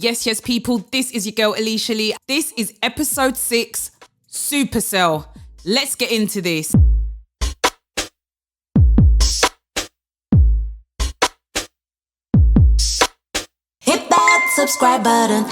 Yes, people, this is your girl Aleisha Lee. This is episode 6, Supacell. Let's get into this. Hit that subscribe button.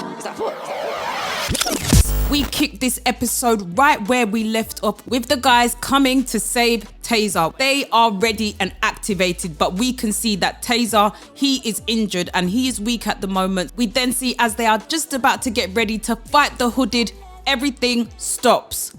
We kicked this episode right where we left off with the guys coming to save Taser. They are ready and activated, but we can see that Taser, he is injured and he is weak at the moment. We then see as they are just about to get ready to fight the hooded, everything stops.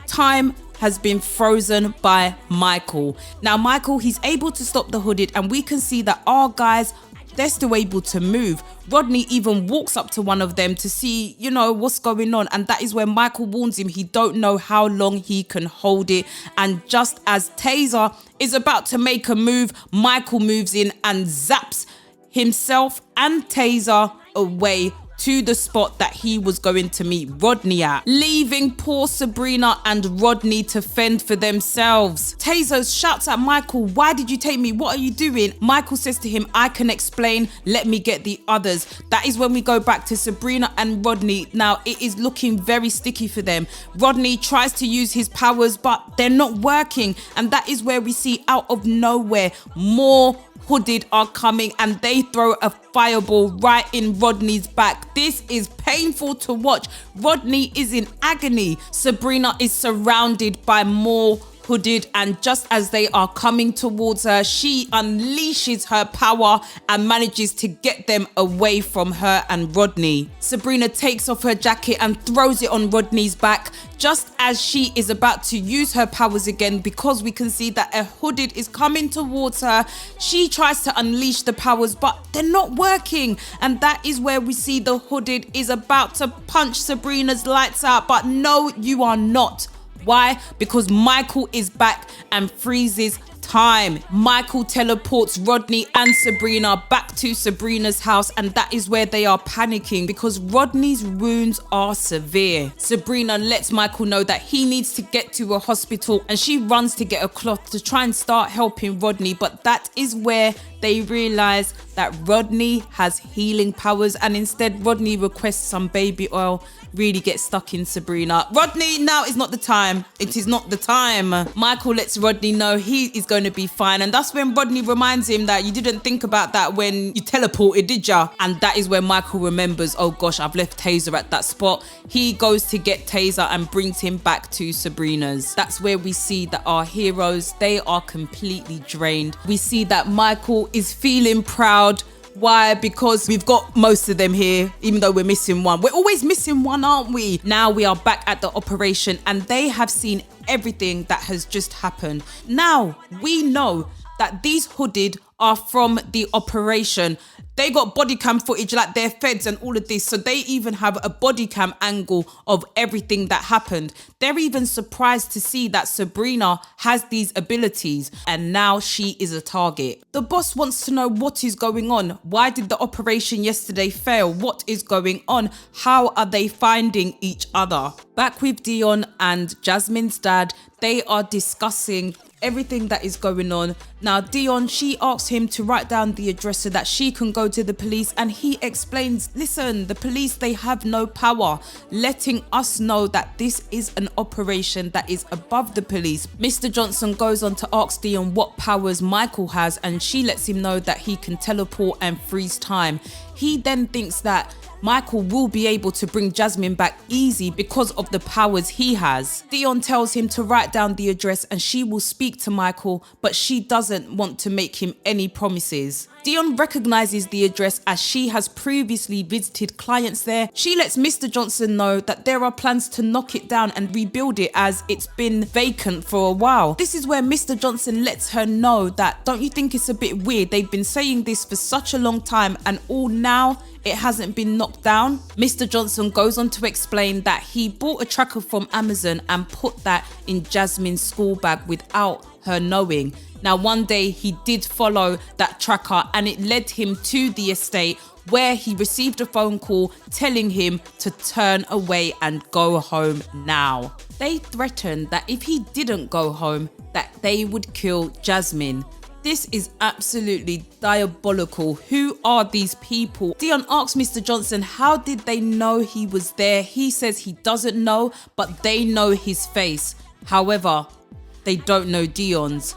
Time has been frozen by Michael. Now Michael, he's able to stop the hooded and we can see that our guys, they're still able to move. Rodney even walks up to one of them to see, what's going on. And that is where Michael warns him he don't know how long he can hold it. And just as Taser is about to make a move, Michael moves in and zaps himself and Taser away to the spot that he was going to meet Rodney at, leaving poor Sabrina and Rodney to fend for themselves. Taser shouts at Michael, "Why did you take me? What are you doing?" Michael says to him, "I can explain, let me get the others." That is when we go back to Sabrina and Rodney. Now it is looking very sticky for them. Rodney tries to use his powers, but they're not working. And that is where we see out of nowhere, more hooded are coming and they throw a fireball right in Rodney's back. This is painful to watch. Rodney is in agony. Sabrina is surrounded by more hooded, and just as they are coming towards her, she unleashes her power and manages to get them away from her and Rodney. Sabrina takes off her jacket and throws it on Rodney's back just as she is about to use her powers again, because we can see that a hooded is coming towards her. She tries to unleash the powers, but they're not working, and that is where we see the hooded is about to punch Sabrina's lights out, but no, you are not. Why? Because Michael is back and freezes time. Michael teleports Rodney and Sabrina back to Sabrina's house, and that is where they are panicking because Rodney's wounds are severe. Sabrina lets Michael know that he needs to get to a hospital, and she runs to get a cloth to try and start helping Rodney, but that is where they realize that Rodney has healing powers, and instead Rodney requests some baby oil, really gets stuck in Sabrina. "Rodney, now is not the time. It is not the time." Michael lets Rodney know he is going to be fine, and that's when Rodney reminds him that you didn't think about that when you teleported, did ya? And that is where Michael remembers, oh gosh, I've left Taser at that spot. He goes to get Taser and brings him back to Sabrina's. That's where we see that our heroes, they are completely drained. We see that Michael is feeling proud. Why? Because we've got most of them here, even though we're missing one. We're always missing one, aren't we? Now we are back at the operation and they have seen everything that has just happened. Now we know that these hooded are from the operation. They got body cam footage like they're feds and all of this, so they even have a body cam angle of everything that happened. They're even surprised to see that Sabrina has these abilities and now she is a target. The boss wants to know what is going on. Why did the operation yesterday fail? What is going on? How are they finding each other? Back with Dion and Jasmine's dad, they are discussing everything that is going on. Now Dion, she asks him to write down the address so that she can go to the police, and he explains, listen, the police, they have no power, letting us know that this is an operation that is above the police. Mr. Johnson goes on to ask Dion what powers Michael has, and she lets him know that he can teleport and freeze time. He then thinks that Michael will be able to bring Jasmine back easy because of the powers he has. Dion tells him to write down the address and she will speak to Michael, but she doesn't want to make him any promises. Dion recognizes the address as she has previously visited clients there. She lets Mr. Johnson know that there are plans to knock it down and rebuild it as it's been vacant for a while. This is where Mr. Johnson lets her know that, don't you think it's a bit weird? They've been saying this for such a long time and all now it hasn't been knocked down. Mr. Johnson goes on to explain that he bought a tracker from Amazon and put that in Jasmine's school bag without her knowing. Now one day he did follow that tracker and it led him to the estate where he received a phone call telling him to turn away and go home now. They threatened that if he didn't go home, that they would kill Jasmine. This is absolutely diabolical. Who are these people? Dion asks Mr. Johnson, how did they know he was there? He says he doesn't know, but they know his face. However, they don't know Dion's.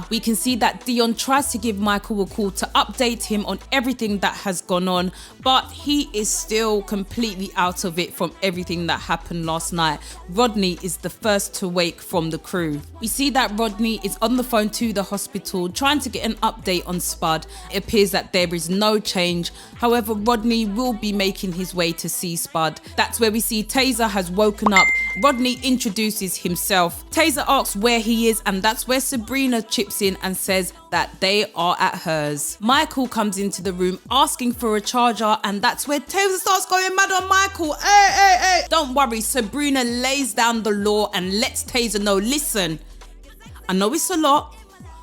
We can see that Dion tries to give Michael a call to update him on everything that has gone on, but he is still completely out of it from everything that happened last night. Rodney is the first to wake from the crew. We see that Rodney is on the phone to the hospital trying to get an update on Spud. It appears that there is no change. However, Rodney will be making his way to see Spud. That's where we see Taser has woken up. Rodney introduces himself. Taser asks where he is, and that's where Sabrina chips in and says that they are at hers. Michael comes into the room asking for a charger, and that's where Taser starts going mad on Michael. Hey. Don't worry, Sabrina lays down the law and lets Taser know, listen, I know it's a lot,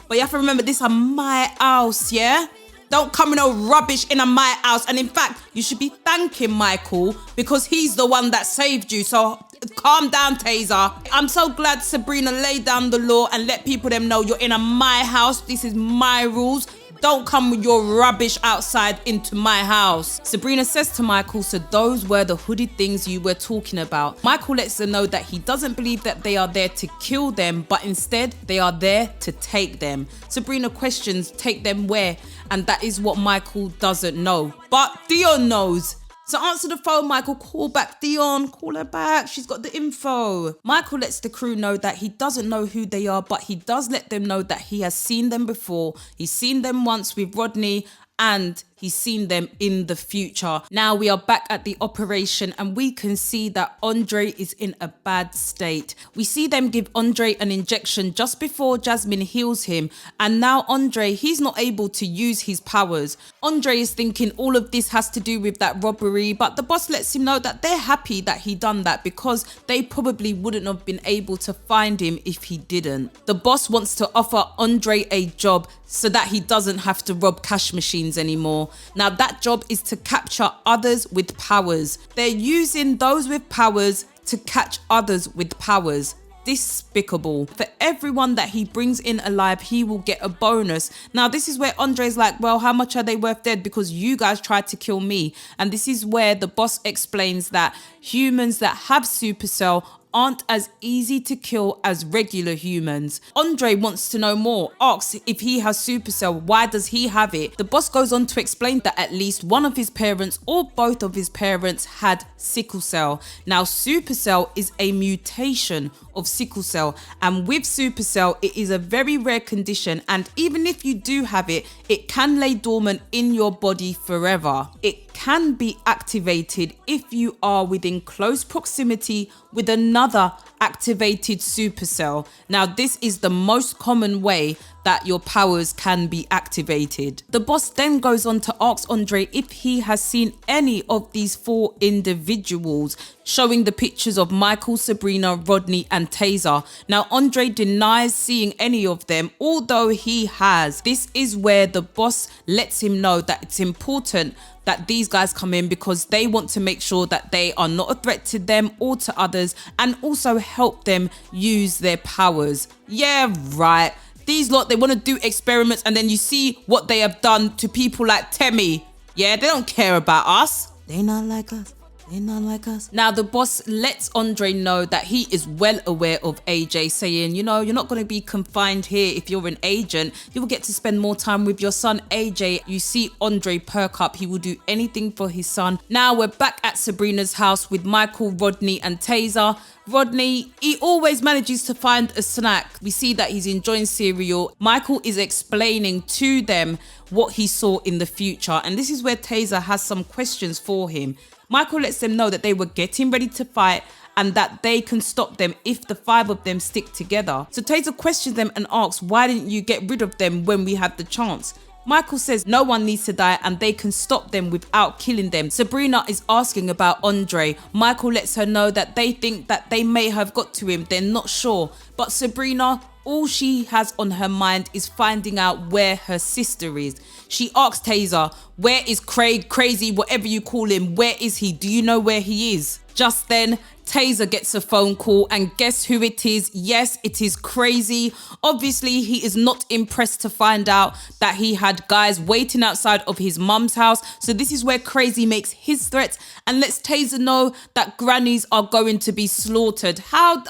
but you have to remember this is my house, yeah? Don't come with no rubbish in my house. And in fact, you should be thanking Michael because he's the one that saved you. So calm down, Taser. I'm so glad Sabrina laid down the law and let people them know you're in my house. This is my rules. Don't come with your rubbish outside into my house. Sabrina says to Michael, so those were the hooded things you were talking about. Michael lets her know that he doesn't believe that they are there to kill them, but instead they are there to take them. Sabrina questions, take them where? And that is what Michael doesn't know. But Dion knows. So answer the phone, Michael. Call back Dion. Call her back. She's got the info. Michael lets the crew know that he doesn't know who they are, but he does let them know that he has seen them before. He's seen them once with Rodney, and he's seen them in the future. Now we are back at the operation and we can see that Andre is in a bad state. We see them give Andre an injection just before Jasmine heals him, and now Andre, he's not able to use his powers. Andre is thinking all of this has to do with that robbery, but the boss lets him know that they're happy that he done that because they probably wouldn't have been able to find him if he didn't. The boss wants to offer Andre a job so that he doesn't have to rob cash machines anymore. Now that job is to capture others with powers. They're using those with powers to catch others with powers. Despicable. For everyone that he brings in alive, he will get a bonus. Now this is where Andre's like, well, how much are they worth dead? Because you guys tried to kill me. And this is where the boss explains that humans that have Supacell aren't as easy to kill as regular humans. Andre wants to know more, asks if he has Supacell, why does he have it? The boss goes on to explain that at least one of his parents or both of his parents had sickle cell. Now Supacell is a mutation of sickle cell, and with Supacell it is a very rare condition, and even if you do have it, it can lay dormant in your body forever. It can be activated if you are within close proximity with another activated Supacell. Now this is the most common way that your powers can be activated. The boss then goes on to ask Andre if he has seen any of these 4 individuals, showing the pictures of Michael, Sabrina, Rodney and Taser. Now Andre denies seeing any of them, although he has. This is where the boss lets him know that it's important that these guys come in because they want to make sure that they are not a threat to them or to others, and also help them use their powers. Yeah, right. These lot, they want to do experiments, and then you see what they have done to people like Temmie. Yeah, they don't care about us. They not like us. They're not like us. Now the boss lets Andre know that he is well aware of AJ, saying, you know, you're not going to be confined here. If you're an agent, you will get to spend more time with your son AJ. You see Andre perk up. He will do anything for his son. Now we're back at Sabrina's house with Michael, Rodney and Taser. Rodney, he always manages to find a snack. We see that he's enjoying cereal. Michael is explaining to them what he saw in the future, and this is where Taser has some questions for him. Michael lets them know that they were getting ready to fight and that they can stop them if the 5 of them stick together. So Taser questions them and asks, why didn't you get rid of them when we had the chance? Michael says no one needs to die and they can stop them without killing them. Sabrina is asking about Andre. Michael lets her know that they think that they may have got to him. They're not sure. But Sabrina, all she has on her mind is finding out where her sister is. She asks Taser, where is Craig, Crazy, whatever you call him, where is he? Do you know where he is? Just then, Taser gets a phone call, and guess who it is? Yes, it is Crazy. Obviously, he is not impressed to find out that he had guys waiting outside of his mum's house. So this is where Crazy makes his threats and lets Taser know that grannies are going to be slaughtered. How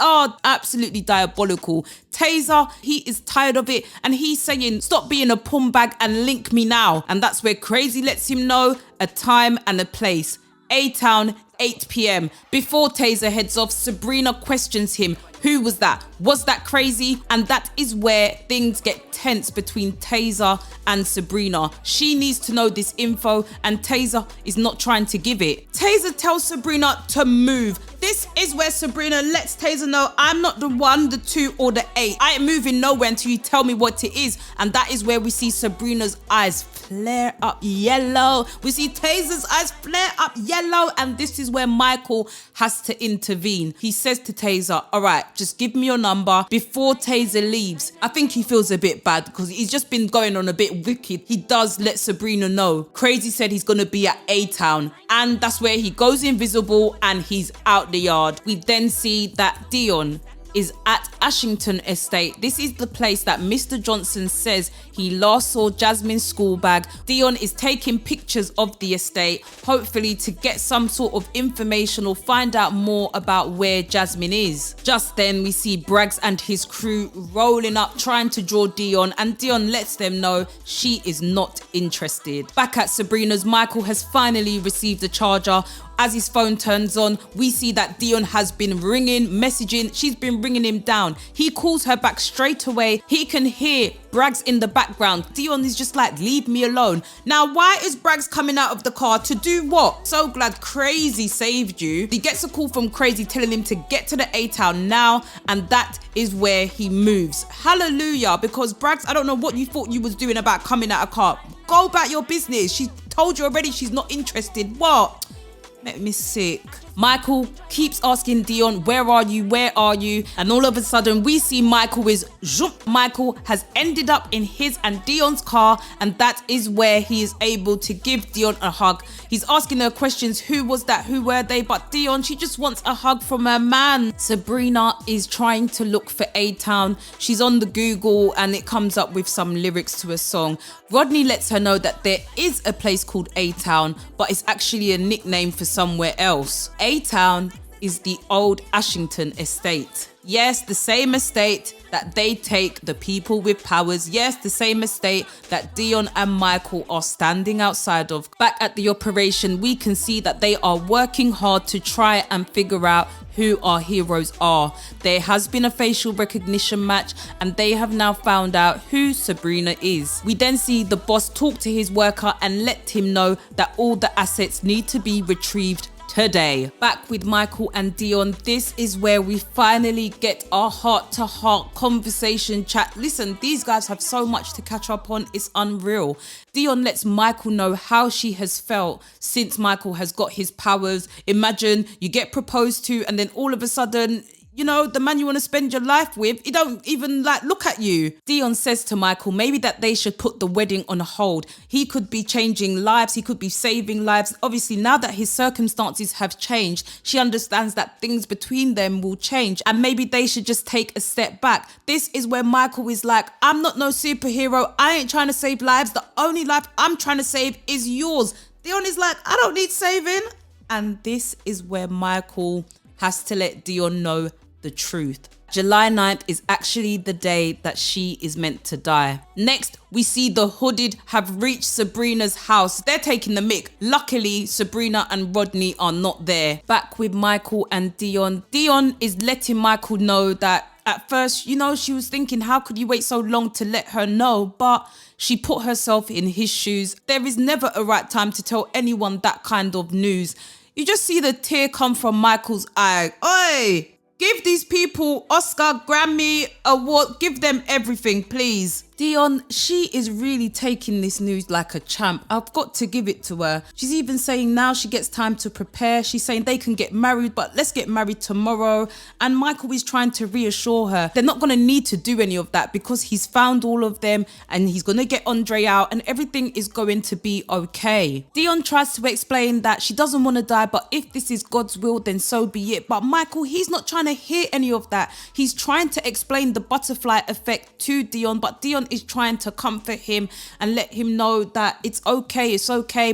absolutely diabolical. Taser, he is tired of it, and he's saying, stop being a pum bag and link me now. And that's where Crazy lets him know a time and a place. A-Town, 8 p.m. Before Taser heads off, Sabrina questions him. Who was that? Was that Crazy? And that is where things get tense between Taser and Sabrina. She needs to know this info, and Taser is not trying to give it. Taser tells Sabrina to move. This is where Sabrina lets Taser know, I'm not the 1, the 2, or the 8. I ain't moving nowhere until you tell me what it is. And that is where we see Sabrina's eyes flare up yellow. We see Taser's eyes flare up yellow, and this is where Michael has to intervene. He says to Taser, all right, just give me your number before Taser leaves. I think he feels a bit bad because he's just been going on a bit wicked. He does let Sabrina know. Crazy said he's going to be at A-Town, and that's where he goes invisible and he's out the yard. We then see that Dion is at Ashington Estate. This is the place that Mr. Johnson says he last saw Jasmine's school bag. Dion is taking pictures of the estate, hopefully to get some sort of information or find out more about where Jasmine is. Just then we see Braggs and his crew rolling up trying to draw Dion, and Dion lets them know she is not interested. Back at Sabrina's, Michael has finally received a charger. As his phone turns on, we see that Dion has been ringing, messaging. She's been ringing him down. He calls her back straight away. He can hear Braggs in the background. Dion is just like, leave me alone. Now, why is Braggs coming out of the car to do what? So glad Crazy saved you. He gets a call from Crazy telling him to get to the A-Town now, and that is where he moves. Hallelujah, because Braggs, I don't know what you thought you was doing about coming out of car. Go about your business. She told you already she's not interested. What? Make me sick. Michael keeps asking Dion, where are you? Where are you? And all of a sudden we see Michael is Michael has ended up in his and Dion's car, and that is where he is able to give Dion a hug. He's asking her questions. Who was that? Who were they? But Dion, she just wants a hug from her man. Sabrina is trying to look for A-Town. She's on the Google and it comes up with some lyrics to a song. Rodney lets her know that there is a place called A-Town, but it's actually a nickname for somewhere else. A-Town is the old Ashington estate. Yes, the same estate that they take the people with powers. Yes, the same estate that Dion and Michael are standing outside of. Back at the operation, we can see that they are working hard to try and figure out who our heroes are. There has been a facial recognition match, and they have now found out who Sabrina is. We then see the boss talk to his worker and let him know that all the assets need to be retrieved today. Back with Michael and Dion, this is where we finally get our heart-to-heart conversation chat. Listen, these guys have so much to catch up on, it's unreal. Dion lets Michael know how she has felt since Michael has got his powers. Imagine you get proposed to and then all of a sudden, you know, the man you want to spend your life with, he don't even like look at you. Dion says to Michael maybe that they should put the wedding on hold. He could be changing lives. He could be saving lives. Obviously, now that his circumstances have changed, she understands that things between them will change and maybe they should just take a step back. This is where Michael is like, I'm not no superhero. I ain't trying to save lives. The only life I'm trying to save is yours. Dion is like, I don't need saving. And this is where Michael has to let Dion know the truth. July 9th is actually the day that she is meant to die. Next, we see the hooded have reached Sabrina's house. They're taking the mick. Luckily, Sabrina and Rodney are not there. Back with Michael and Dion. Dion is letting Michael know that at first, you know, she was thinking, how could you wait so long to let her know? But she put herself in his shoes. There is never a right time to tell anyone that kind of news. You just see the tear come from Michael's eye. Oi! Give these people Oscar, Grammy, award, give them everything, please. Dion, she is really taking this news like a champ. I've got to give it to her. She's even saying now she gets time to prepare. She's saying they can get married, but let's get married tomorrow. And Michael is trying to reassure her they're not going to need to do any of that because he's found all of them and he's going to get Andre out and everything is going to be okay. Dion tries to explain that she doesn't want to die, but if this is God's will, then so be it. But Michael, he's not trying to hear any of that. He's trying to explain the butterfly effect to Dion, but Dion is trying to comfort him and let him know that it's okay.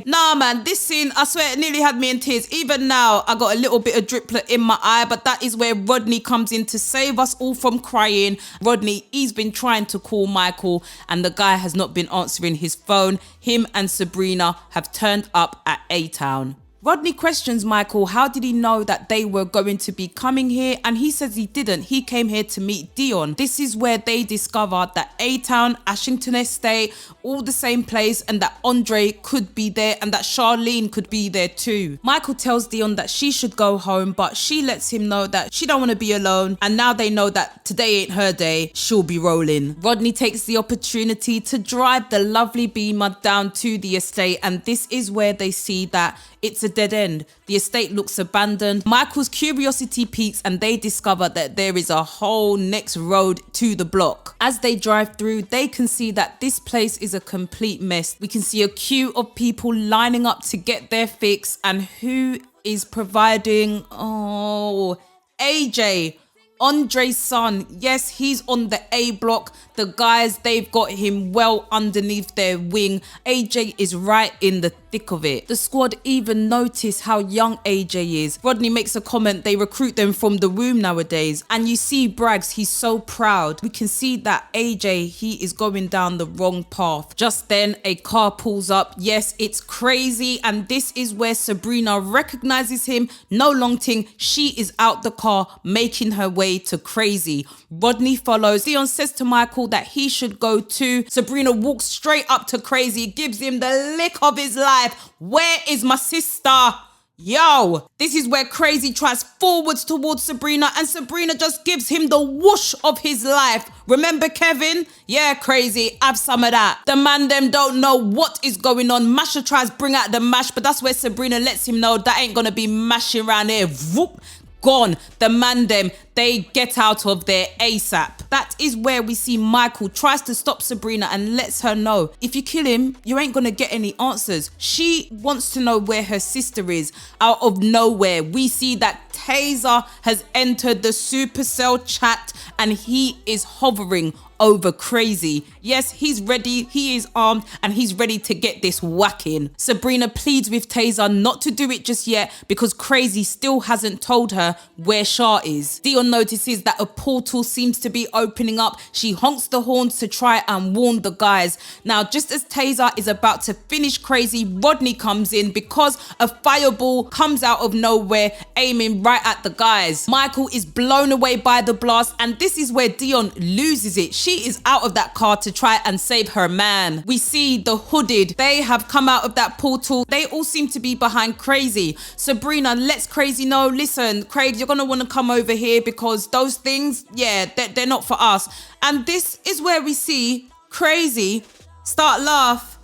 Nah, man, this scene, I swear it nearly had me in tears. Even now, I got a little bit of driplet in my eye, but that is where Rodney comes in to save us all from crying. Rodney, he's been trying to call Michael and the guy has not been answering his phone. Him and Sabrina have turned up at A-Town. Rodney questions Michael, how did he know that they were going to be coming here? And he says he didn't. He came here to meet Dion. This is where they discovered that A-Town, Ashington Estate, all the same place, and that Andre could be there and that Charlene could be there too. Michael tells Dion that she should go home, but she lets him know that she don't want to be alone. And now they know that today ain't her day. She'll be rolling. Rodney takes the opportunity to drive the lovely Beamer down to the estate, and this is where they see that it's a dead end. The estate looks abandoned. Michael's curiosity peaks and they discover that there is a whole next road to the block. As they drive through, they can see that this place is a complete mess. We can see a queue of people lining up to get their fix, and who is providing? Oh, AJ, Andre's son. Yes, he's on the A block. The guys, they've got him well underneath their wing. AJ is right in the thick of it. The squad even notice how young AJ is. Rodney makes a comment, they recruit them from the womb nowadays. And you see Braggs, he's so proud. We can see that AJ, he is going down the wrong path. Just then, a car pulls up. Yes, it's Crazy. And this is where Sabrina recognizes him. No long thing, she is out the car, making her way to Crazy. Rodney follows. Dion says to Michael that he should go too. Sabrina walks straight up to Crazy, gives him the lick of his life. Where is my sister? Yo, this is where Crazy tries forwards towards Sabrina and Sabrina just gives him the whoosh of his life. Remember Kevin? Yeah, Crazy, have some of that. The man them don't know what is going on. Masher tries bring out the mash, but that's where Sabrina lets him know that ain't gonna be mashing around here. Whoop. Gone. The man them, they get out of there ASAP. That is where we see Michael tries to stop Sabrina and lets her know, if you kill him, you ain't gonna get any answers. She wants to know where her sister is. Out of nowhere, we see that Taser has entered the Supacell chat and he is hovering over Crazy. Yes, he's ready, he is armed, and he's ready to get this whacking. Sabrina pleads with Taser not to do it just yet because Crazy still hasn't told her where Shah is. Dion notices that a portal seems to be opening up. She honks the horns to try and warn the guys. Now, just as Taser is about to finish Crazy, Rodney comes in because a fireball comes out of nowhere, aiming right at the guys. Michael is blown away by the blast, and this is where Dion loses it. She is out of that car to try and save her man. We see the hooded. They have come out of that portal. They all seem to be behind Crazy. Sabrina lets Crazy know, listen, Craig, you're going to want to come over here because those things, yeah, they're not for us. And this is where we see Crazy start laugh.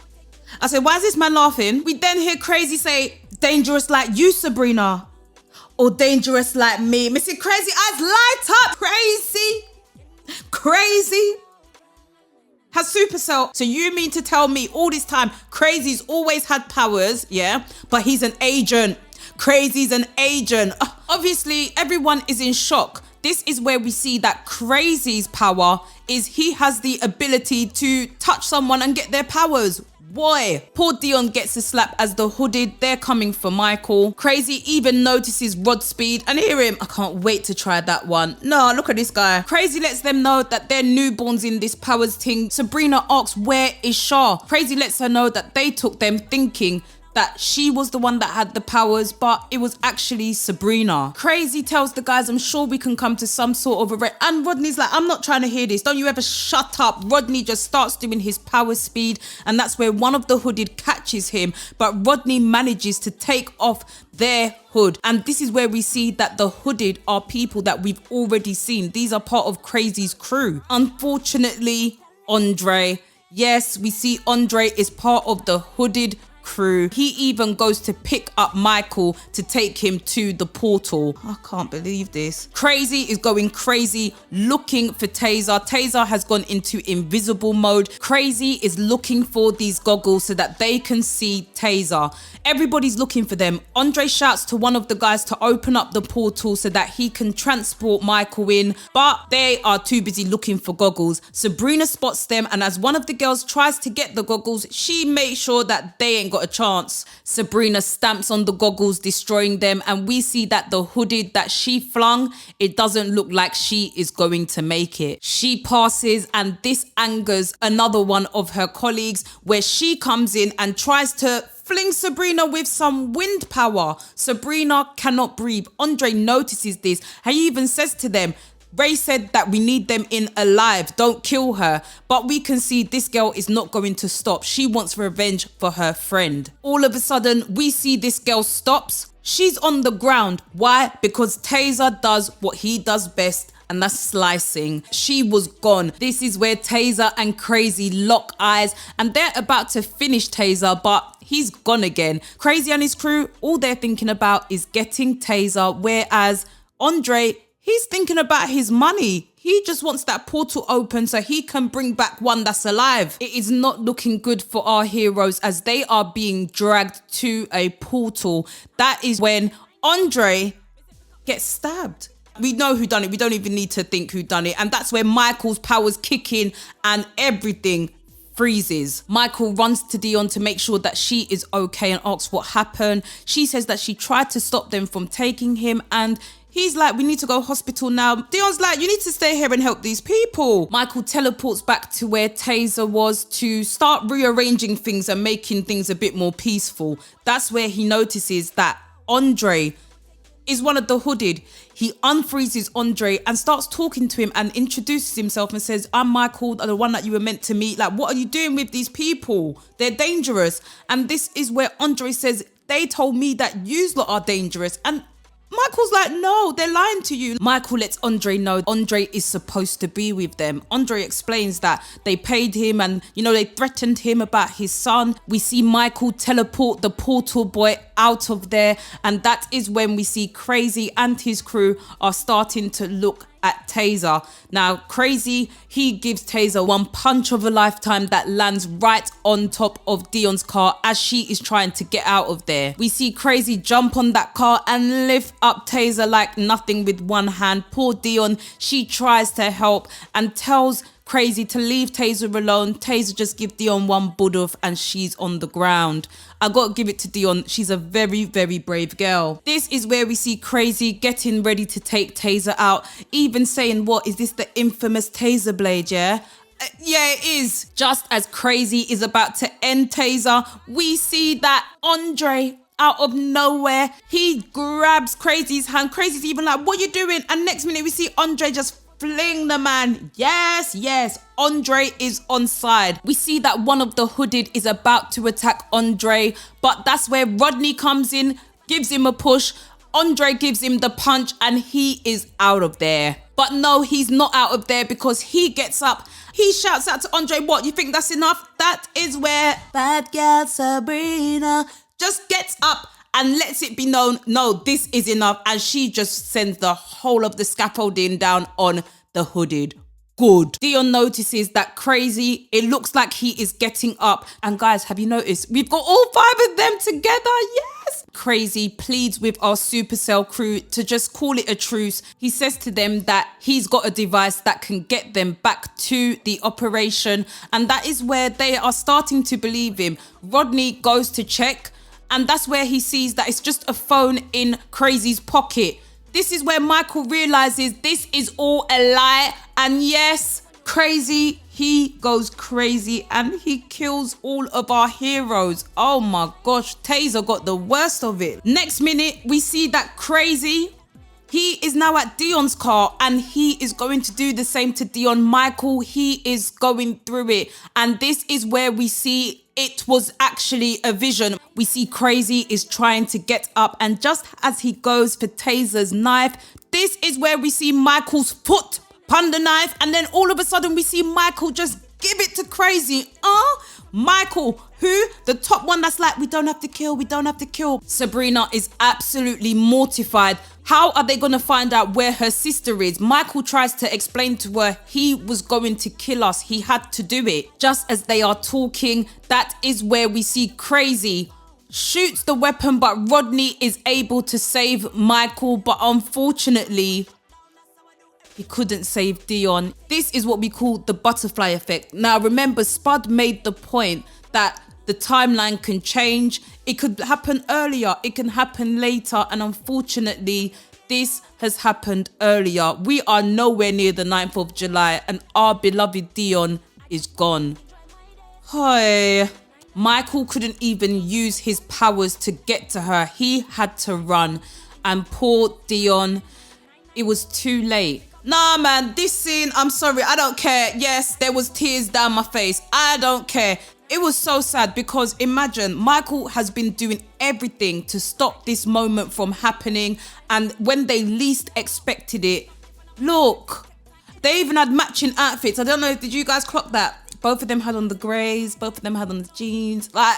I said, why is this man laughing? We then hear Crazy say, dangerous like you, Sabrina. Or dangerous like me. Missy Crazy eyes light up. Crazy has Supercell. So you mean to tell me all this time Crazy's always had powers, yeah, but he's an agent. Crazy's an agent. Obviously, everyone is in shock. This is where we see that Crazy's power is he has the ability to touch someone and get their powers. Boy, poor Dion gets a slap as the hooded, they're coming for Michael. Crazy even notices Rod's speed and hear him, I can't wait to try that one. No, look at this guy. Crazy lets them know that they're newborns in this powers thing. Sabrina asks, where is Shah? Crazy lets her know that they took them thinking that she was the one that had the powers, but it was actually Sabrina. Crazy tells the guys, I'm sure we can come to some sort of and Rodney's like, I'm not trying to hear this. Don't you ever shut up. Rodney just starts doing his power speed, and that's where one of the hooded catches him, but Rodney manages to take off their hood. And this is where we see that the hooded are people that we've already seen. These are part of Crazy's crew. Unfortunately, Andre. Yes, we see Andre is part of the hooded crew. He even goes to pick up Michael to take him to the portal. I can't believe this. Crazy is going crazy looking for Taser. Taser has gone into invisible mode. Crazy is looking for these goggles so that they can see Taser. Everybody's looking for them. Andre shouts to one of the guys to open up the portal so that he can transport Michael in, but they are too busy looking for goggles. Sabrina spots them, and as one of the girls tries to get the goggles, she makes sure that they ain't got a chance. Sabrina stamps on the goggles, destroying them, and we see that the hooded that she flung, it doesn't look like she is going to make it. She passes, and this angers another one of her colleagues, where she comes in and tries to fling Sabrina with some wind power. Sabrina cannot breathe. Andre notices this. He even says to them, Ray said that we need them in alive, don't kill her. But we can see this girl is not going to stop. She wants revenge for her friend. All of a sudden, we see this girl stops. She's on the ground. Why? Because Taser does what he does best, and that's slicing. She was gone. This is where Taser and Crazy lock eyes, and they're about to finish Taser, but he's gone again. Crazy and his crew, all they're thinking about is getting Taser, whereas Andre, he's thinking about his money. He just wants that portal open so he can bring back one that's alive. It is not looking good for our heroes as they are being dragged to a portal. That is when Andre gets stabbed. We know who done it. We don't even need to think who done it. And that's where Michael's powers kick in and everything freezes. Michael runs to Dion to make sure that she is okay and asks what happened. She says that she tried to stop them from taking him, and he's like, we need to go hospital now. Dion's like, you need to stay here and help these people. Michael teleports back to where Taser was to start rearranging things and making things a bit more peaceful. That's where he notices that Andre is one of the hooded. He unfreezes Andre and starts talking to him and introduces himself and says, I'm Michael, the one that you were meant to meet. Like, what are you doing with these people? They're dangerous. And this is where Andre says, they told me that yous lot are dangerous. And Michael's like, no, they're lying to you. Michael lets Andre know Andre is supposed to be with them. Andre explains that they paid him and, they threatened him about his son. We see Michael teleport the portal boy out of there. And that is when we see Crazy and his crew are starting to look at Taser. Now, Crazy, he gives Taser one punch of a lifetime that lands right on top of Dion's car as she is trying to get out of there. We see Crazy jump on that car and lift up Taser like nothing with one hand. Poor Dion, she tries to help and tells Crazy to leave Taser alone. Taser just gives Dion one budoof and she's on the ground. I gotta give it to Dion. She's a very, very brave girl. This is where we see Crazy getting ready to take Taser out. Even saying, what, is this the infamous Taser blade, yeah? Yeah, it is. Just as Crazy is about to end Taser, we see that Andre, out of nowhere, he grabs Crazy's hand. Crazy's even like, what are you doing? And next minute we see Andre just fling the man. Yes, Andre is on side. We see that one of the hooded is about to attack Andre, but that's where Rodney comes in, gives him a push. Andre gives him the punch and he is out of there. But no, he's not out of there because he gets up. He shouts out to Andre, what, you think that's enough? That is where bad girl Sabrina just gets up and lets it be known, no, this is enough. And she just sends the whole of the scaffolding down on the hooded. Good. Dion notices that Crazy, it looks like he is getting up. And guys, have you noticed? We've got all 5 of them together. Yes. Crazy pleads with our Supacell crew to just call it a truce. He says to them that he's got a device that can get them back to the operation. And that is where they are starting to believe him. Rodney goes to check, and that's where he sees that it's just a phone in Crazy's pocket. This is where Michael realizes this is all a lie. And yes, Crazy, he goes crazy and he kills all of our heroes. Oh my gosh, Taser got the worst of it. Next minute, we see that Crazy, he is now at Dion's car and he is going to do the same to Dion. Michael, he is going through it. And this is where we see it was actually a vision. We see Crazy is trying to get up, and just as he goes for Taser's knife, this is where we see Michael's foot upon the knife, and then all of a sudden we see Michael just Give it to Crazy. Michael, who? The top one that's like, we don't have to kill. Sabrina is absolutely mortified. How are they going to find out where her sister is? Michael tries to explain to her he was going to kill us. He had to do it. Just as they are talking, that is where we see Crazy shoots the weapon, but Rodney is able to save Michael, but unfortunately, he couldn't save Dion. This is what we call the butterfly effect. Now remember, Spud made the point that the timeline can change. It could happen earlier, it can happen later, and unfortunately, this has happened earlier. We are nowhere near the 9th of July and our beloved Dion is gone. Hi. Michael couldn't even use his powers to get to her. He had to run. And poor Dion, it was too late. Nah, man, this scene, I'm sorry, I don't care. Yes, there was tears down my face. I don't care. It was so sad because imagine Michael has been doing everything to stop this moment from happening. And when they least expected it, look, they even had matching outfits. I don't know, did you guys clock that? Both of them had on the greys, both of them had on the jeans. Like,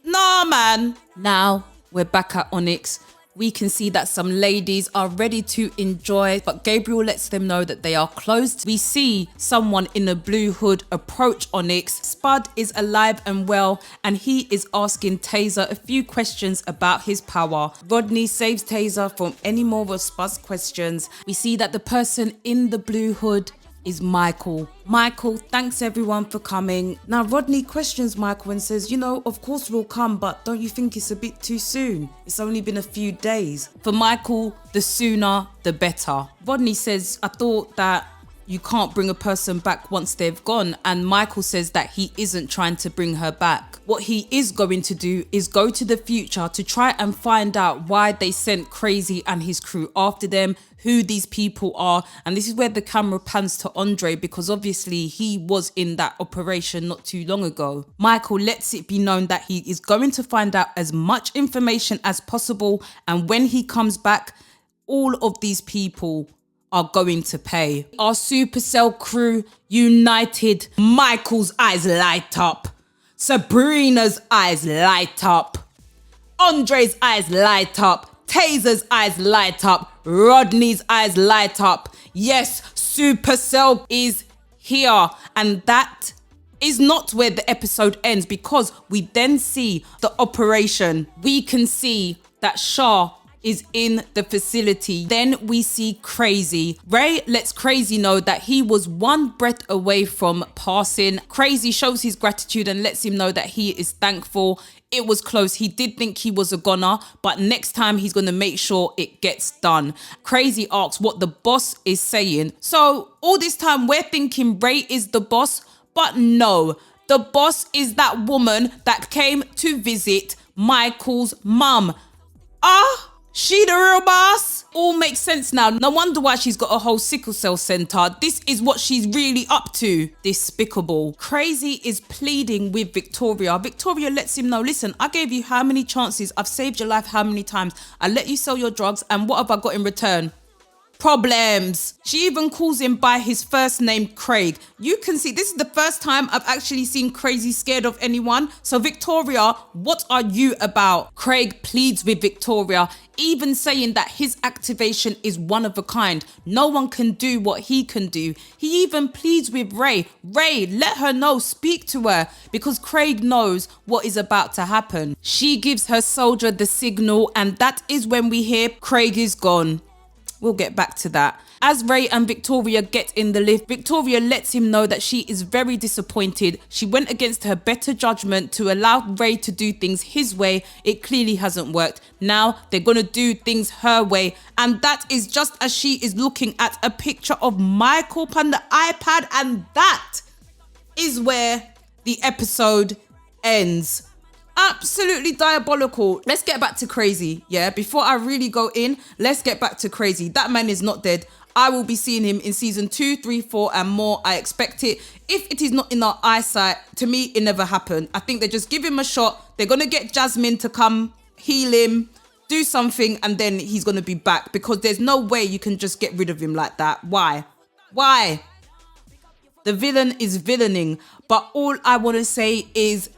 nah, man. Now we're back at Onyx. We can see that some ladies are ready to enjoy, but Gabriel lets them know that they are closed. We see someone in a blue hood approach Onyx. Spud is alive and well, and he is asking Taser a few questions about his power. Rodney saves Taser from any more of Spud's questions. We see that the person in the blue hood is Michael. Michael thanks everyone for coming. Now Rodney questions Michael and says, you know, of course we'll come, but don't you think it's a bit too soon? It's only been a few days. For Michael, the sooner the better. Rodney says, I thought that you can't bring a person back once they've gone. And Michael says that he isn't trying to bring her back. What he is going to do is go to the future to try and find out why they sent Crazy and his crew after them, who these people are. And this is where the camera pans to Andre, because obviously he was in that operation not too long ago. Michael lets it be known that he is going to find out as much information as possible. And when he comes back, all of these people are going to pay. Our Supercell crew united. Michael's eyes light up. Sabrina's eyes light up. Andre's eyes light up. Taser's eyes light up. Rodney's eyes light up. Yes, Supercell is here. And that is not where the episode ends, because we then see the operation. We can see that Shah is in the facility. Then we see Crazy. Ray lets Crazy know that he was one breath away from passing. Crazy shows his gratitude and lets him know that he is thankful. It was close. He did think he was a goner, but next time he's going to make sure it gets done. Crazy asks what the boss is saying. So all this time we're thinking Ray is the boss, but no. The boss is that woman that came to visit Michael's mum. She the real boss? All makes sense now. No wonder why she's got a whole sickle cell center. This is what she's really up to. Despicable. Crazy is pleading with Victoria. Victoria lets him know, listen, I gave you how many chances? I've saved your life how many times? I let you sell your drugs, and what have I got in return? Problems. She even calls him by his first name, Craig. You can see this is the first time I've actually seen Crazy scared of anyone. So Victoria, what are you about? Craig pleads with Victoria, even saying that his activation is one of a kind. No one can do what he can do. He even pleads with Ray. Ray, let her know, speak to her, because Craig knows what is about to happen. She gives her soldier the signal, and that is when we hear Craig is gone. We'll get back to that. As Ray and Victoria get in the lift, Victoria lets him know that she is very disappointed. She went against her better judgment to allow Ray to do things his way. It clearly hasn't worked. Now they're going to do things her way. And that is just as she is looking at a picture of Michael on the iPad. And that is where the episode ends. Absolutely diabolical. Let's get back to Crazy. Yeah, before I really go in, let's get back to Crazy. That man is not dead. I will be seeing him in season 2, 3, 4 and more. I expect it. If it is not in our eyesight, to me, it never happened. I think they just give him a shot. They're going to get Jasmine to come heal him, do something, and then he's going to be back, because there's no way you can just get rid of him like that. Why? The villain is villaining. But all I want to say is,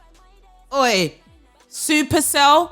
oi, Supacell,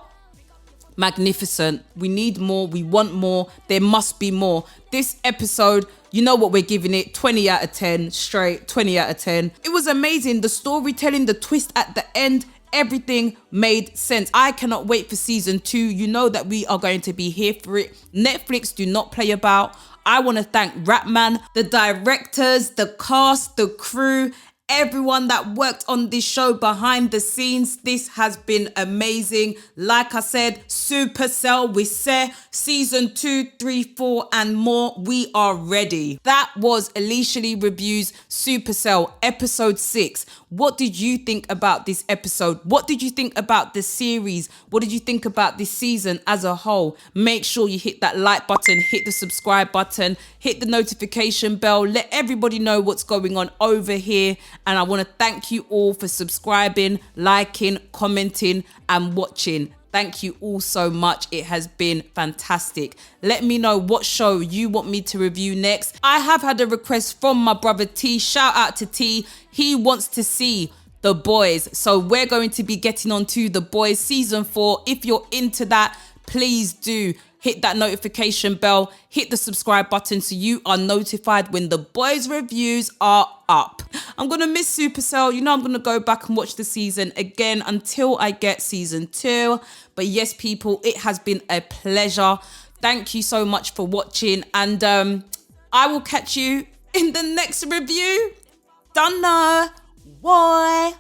magnificent. We need more. We want more. There must be more. This episode, you know what we're giving it, 20 out of 10, straight 20 out of 10. It was amazing. The storytelling, the twist at the end, everything made sense. I cannot wait for season 2. You know that we are going to be here for it. Netflix do not play about. I want to thank Ratman, the directors, the cast, the crew, everyone that worked on this show behind the scenes. This has been amazing. Like I said, Supacell, we say season 2, 3, 4 and more. We are ready. That was Aleisha Lee Reviews Supacell episode 6. What did you think about this episode? What did you think about the series? What did you think about this season as a whole? Make sure you hit that like button, hit the subscribe button, hit the notification bell. Let everybody know what's going on over here. And I want to thank you all for subscribing, liking, commenting and watching. Thank you all so much. It has been fantastic. Let me know what show you want me to review next. I have had a request from my brother T. Shout out to T. He wants to see The Boys. So we're going to be getting on to The Boys season 4. If you're into that, please do hit that notification bell, hit the subscribe button so you are notified when The Boys reviews are up. I'm going to miss Supacell. You know, I'm going to go back and watch the season again until I get season 2. But yes, people, it has been a pleasure. Thank you so much for watching. And I will catch you in the next review. Done. Bye.